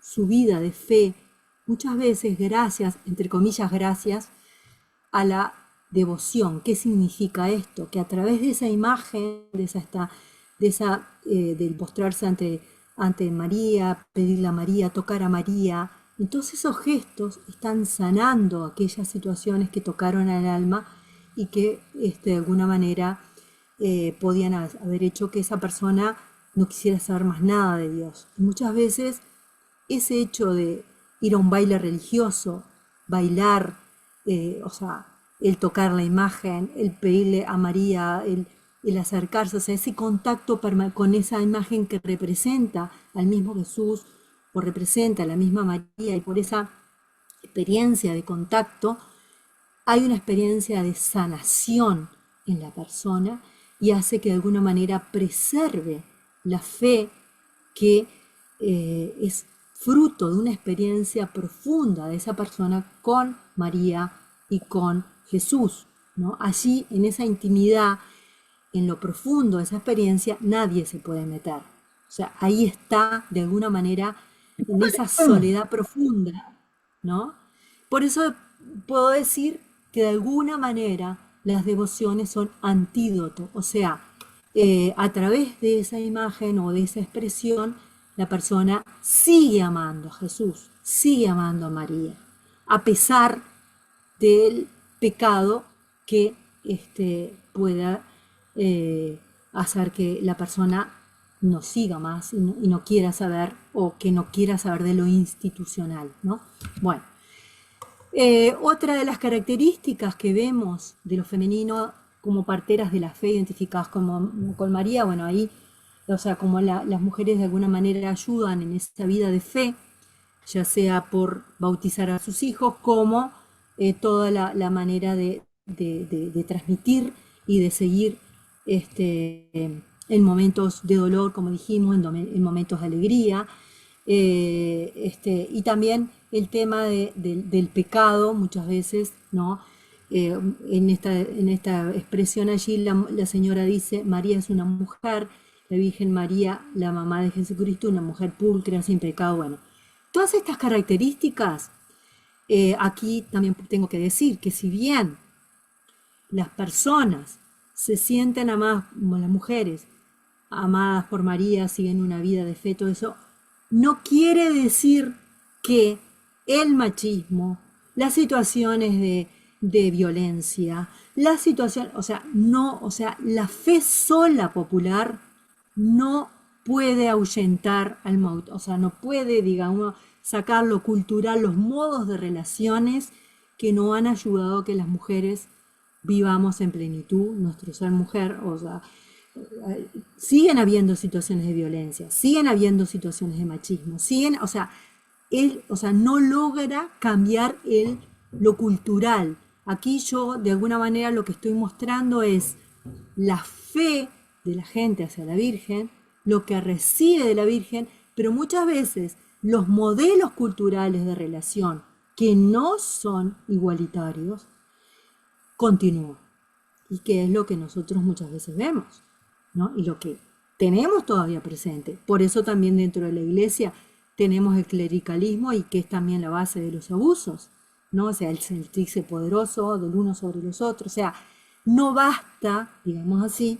su vida de fe, muchas veces gracias, entre comillas, gracias a la devoción. ¿Qué significa esto? Que a través de esa imagen, del postrarse ante María, pedirle a María, tocar a María, entonces esos gestos están sanando aquellas situaciones que tocaron al alma y que de alguna manera podían haber hecho que esa persona no quisiera saber más nada de Dios. Y muchas veces ese hecho de ir a un baile religioso, bailar, o sea, el tocar la imagen, el pedirle a María, el acercarse, o sea, ese contacto con esa imagen que representa al mismo Jesús o representa a la misma María, y por esa experiencia de contacto hay una experiencia de sanación en la persona y hace que de alguna manera preserve la fe que es fruto de una experiencia profunda de esa persona con María y con Jesús, ¿no? Allí, en esa intimidad, en lo profundo de esa experiencia, nadie se puede meter. O sea, ahí está, de alguna manera, en esa soledad profunda, ¿no? Por eso puedo decir que de alguna manera las devociones son antídoto, o sea, a través de esa imagen o de esa expresión, la persona sigue amando a Jesús, sigue amando a María, a pesar del pecado que pueda hacer que la persona no siga más y no quiera saber, o que no quiera saber de lo institucional, ¿no? Bueno, otra de las características que vemos de lo femenino como parteras de la fe, identificadas con María, bueno, ahí, o sea, como las mujeres de alguna manera ayudan en esta vida de fe, ya sea por bautizar a sus hijos, como toda la manera de transmitir y de seguir en momentos de dolor, como dijimos, en momentos de alegría, y también el tema del pecado, muchas veces, ¿no? En esta expresión allí la señora dice, María es una mujer, la Virgen María, la mamá de Jesucristo, una mujer pulcra, sin pecado. Bueno, todas estas características, aquí también tengo que decir que si bien las personas se sienten amadas, como las mujeres, amadas por María, siguen una vida de fe, todo eso, no quiere decir que el machismo, las situaciones de violencia, la situación, o sea, no, o sea, la fe sola popular no puede ahuyentar al maut, o sea, no puede, digamos, sacar lo cultural, los modos de relaciones que no han ayudado a que las mujeres vivamos en plenitud nuestro ser mujer. O sea, siguen habiendo situaciones de violencia, siguen habiendo situaciones de machismo, siguen, o sea, no logra cambiar lo cultural. Aquí yo, de alguna manera, lo que estoy mostrando es la fe de la gente hacia la Virgen, lo que recibe de la Virgen, pero muchas veces los modelos culturales de relación que no son igualitarios continúan. Y que es lo que nosotros muchas veces vemos, ¿no? Y lo que tenemos todavía presente. Por eso también dentro de la iglesia tenemos el clericalismo y que es también la base de los abusos, ¿no? O sea, el sentirse poderoso del uno sobre los otros. O sea, no basta, digamos así,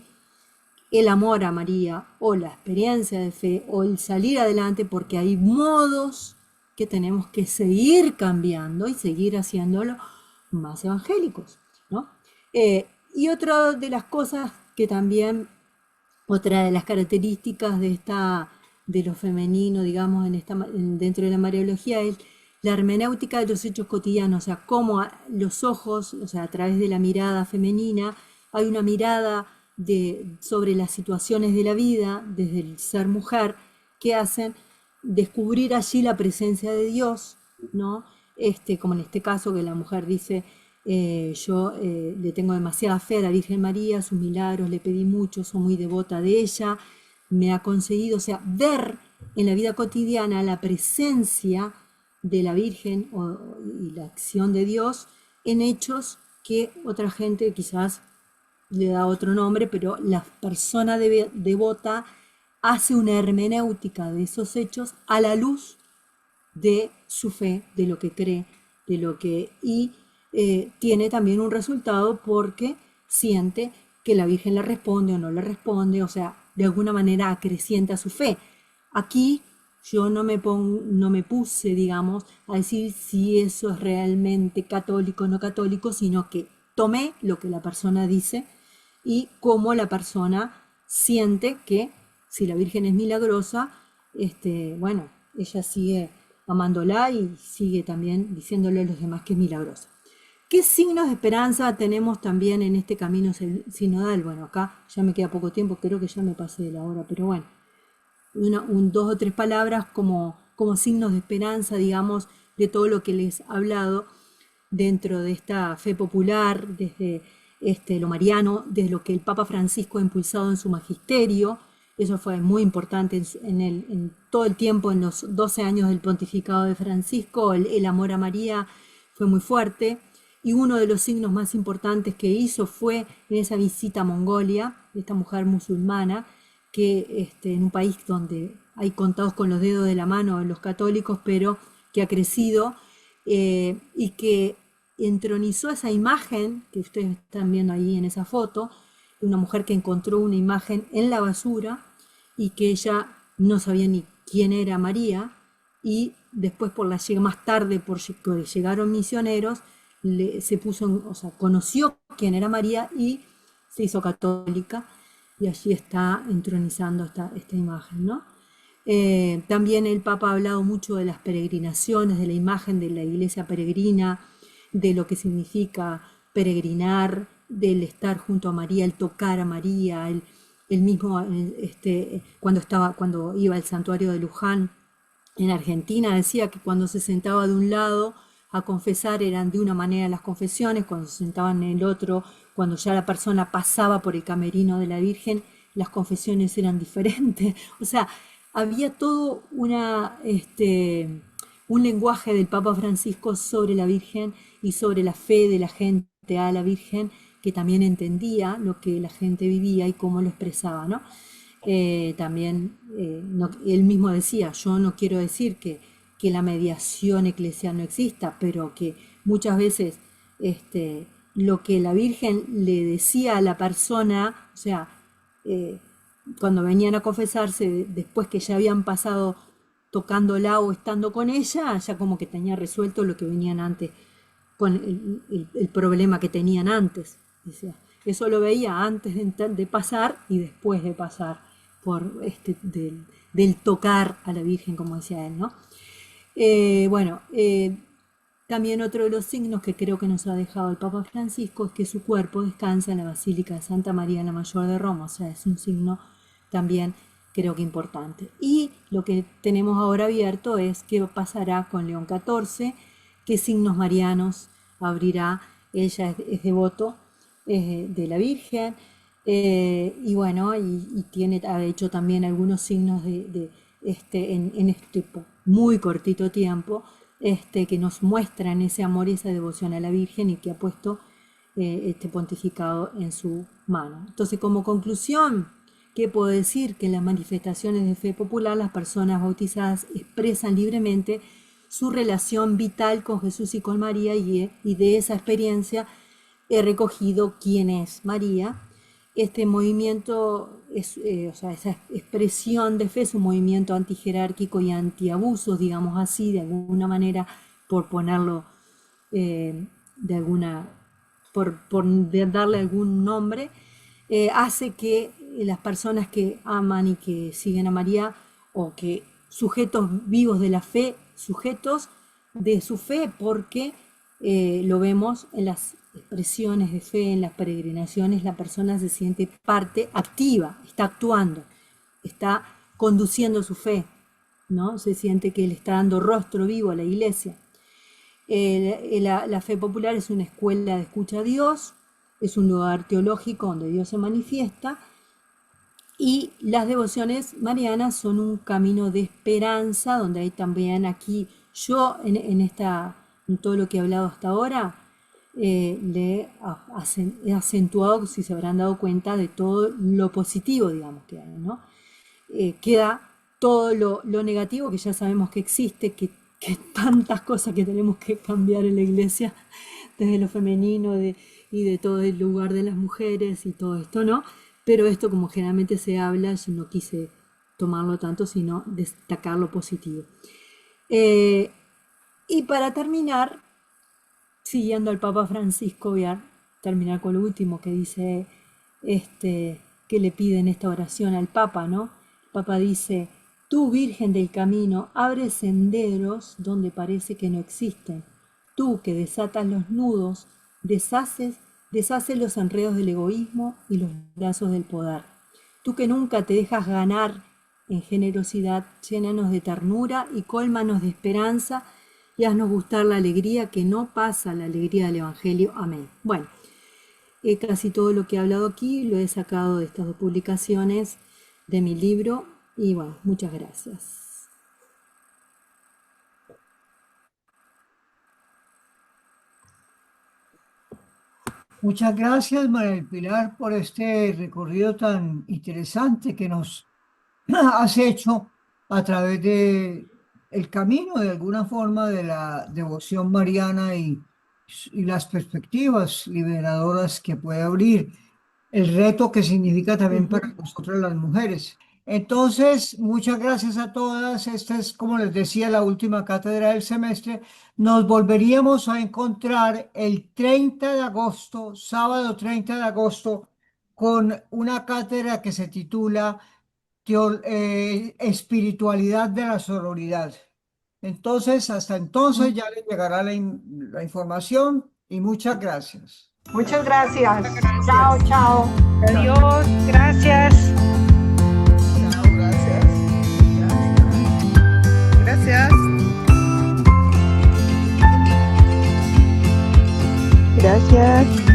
el amor a María o la experiencia de fe o el salir adelante porque hay modos que tenemos que seguir cambiando y seguir haciéndolo más evangélicos, ¿no? Y otra de las cosas que también, otra de las características de lo femenino, digamos, dentro de la Mariología es la hermenéutica de los hechos cotidianos, o sea, cómo los ojos, o sea, a través de la mirada femenina, hay una mirada sobre las situaciones de la vida, desde el ser mujer, que hacen descubrir allí la presencia de Dios, ¿no? Como en este caso que la mujer dice, yo le tengo demasiada fe a la Virgen María, sus milagros, le pedí mucho, soy muy devota de ella, me ha conseguido, o sea, ver en la vida cotidiana la presencia de la Virgen y la acción de Dios en hechos que otra gente quizás le da otro nombre, pero la persona devota hace una hermenéutica de esos hechos a la luz de su fe, de lo que cree, de lo que... Y tiene también un resultado porque siente que la Virgen le responde o no le responde, o sea, de alguna manera acrecienta su fe. Aquí yo no me puse, digamos, a decir si eso es realmente católico o no católico, sino que tomé lo que la persona dice y cómo la persona siente que si la Virgen es milagrosa, bueno, ella sigue amándola y sigue también diciéndole a los demás que es milagrosa. ¿Qué signos de esperanza tenemos también en este camino sinodal? Bueno, acá ya me queda poco tiempo, creo que ya me pasé de la hora, pero bueno, dos o tres palabras como signos de esperanza, digamos, de todo lo que les he hablado dentro de esta fe popular, desde lo mariano, desde lo que el Papa Francisco ha impulsado en su magisterio. Eso fue muy importante en todo el tiempo, en los 12 años del pontificado de Francisco, el amor a María fue muy fuerte. Y uno de los signos más importantes que hizo fue en esa visita a Mongolia, esta mujer musulmana, que en un país donde hay contados con los dedos de la mano los católicos, pero que ha crecido y que entronizó esa imagen que ustedes están viendo ahí en esa foto, una mujer que encontró una imagen en la basura y que ella no sabía ni quién era María, y después más tarde porque llegaron misioneros, se puso, o sea, conoció quién era María y se hizo católica, y allí está entronizando esta imagen, ¿no? También el Papa ha hablado mucho de las peregrinaciones, de la imagen de la iglesia peregrina, de lo que significa peregrinar, del estar junto a María, el tocar a María, el mismo, cuando iba al santuario de Luján en Argentina, decía que cuando se sentaba de un lado a confesar eran de una manera las confesiones, cuando se sentaban en el otro, cuando ya la persona pasaba por el camerino de la Virgen, las confesiones eran diferentes. O sea, había todo un lenguaje del Papa Francisco sobre la Virgen y sobre la fe de la gente a la Virgen, que también entendía lo que la gente vivía y cómo lo expresaba, ¿no? También él mismo decía, yo no quiero decir que la mediación eclesial no exista, pero que muchas veces lo que la Virgen le decía a la persona, o sea, cuando venían a confesarse, después que ya habían pasado tocándola o estando con ella, ya como que tenía resuelto lo que venían antes, con el problema que tenían antes. Decía. Eso lo veía antes de pasar y después de pasar por del tocar a la Virgen, como decía él, ¿no? Bueno, también otro de los signos que creo que nos ha dejado el Papa Francisco es que su cuerpo descansa en la Basílica de Santa María la Mayor de Roma, o sea, es un signo también creo que importante. Y lo que tenemos ahora abierto es qué pasará con León XIV, qué signos marianos abrirá. Ella es devoto de la Virgen, Y bueno, ha hecho también algunos signos en este muy cortito tiempo, que nos muestran ese amor y esa devoción a la Virgen y que ha puesto este pontificado en su mano. Entonces, como conclusión, ¿qué puedo decir? Que en las manifestaciones de fe popular las personas bautizadas expresan libremente su relación vital con Jesús y con María, y de esa experiencia he recogido quién es María. Este movimiento, o sea, esa expresión de fe es un movimiento antijerárquico y antiabusos, digamos así, de alguna manera, por ponerlo de alguna, darle algún nombre, hace que las personas que aman y que siguen a María, o que sujetos vivos de la fe, sujetos de su fe, porque lo vemos en las expresiones de fe, en las peregrinaciones, la persona se siente parte activa, está actuando, está conduciendo su fe, ¿no? Se siente que le está dando rostro vivo a la iglesia. La fe popular es una escuela de escucha a Dios, es un lugar teológico donde Dios se manifiesta, y las devociones marianas son un camino de esperanza, donde hay también aquí, yo en todo lo que he hablado hasta ahora, he acentuado, si se habrán dado cuenta, de todo lo positivo, digamos, que hay, ¿no? Queda todo lo negativo, que ya sabemos que existe, que tantas cosas que tenemos que cambiar en la iglesia, desde lo femenino y de todo el lugar de las mujeres y todo esto, ¿no? Pero esto, como generalmente se habla, yo no quise tomarlo tanto, sino destacar lo positivo. Y para terminar, siguiendo al Papa Francisco, voy a terminar con lo último que dice, que le pide en esta oración al Papa, ¿no? El Papa dice: tú, Virgen del Camino, abres senderos donde parece que no existen. Tú, que desatas los nudos, deshaces los enredos del egoísmo y los lazos del poder. Tú, que nunca te dejas ganar en generosidad, llénanos de ternura y cólmanos de esperanza, y haznos gustar la alegría que no pasa, la alegría del Evangelio. Amén. Bueno, casi todo lo que he hablado aquí lo he sacado de estas dos publicaciones de mi libro, y bueno, muchas gracias. Muchas gracias, María del Pilar, por este recorrido tan interesante que nos has hecho a través de el camino, de alguna forma, de la devoción mariana y las perspectivas liberadoras que puede abrir, el reto que significa también para nosotras las mujeres. Entonces, muchas gracias a todas. Esta es, como les decía, la última cátedra del semestre. Nos volveríamos a encontrar el 30 de agosto, sábado 30 de agosto, con una cátedra que se titula Espiritualidad de la Sororidad. Entonces, hasta entonces ya les llegará la información y muchas gracias. Muchas gracias. Chao, Gracias. chao. Adiós, gracias. Chao, gracias. Gracias. Gracias.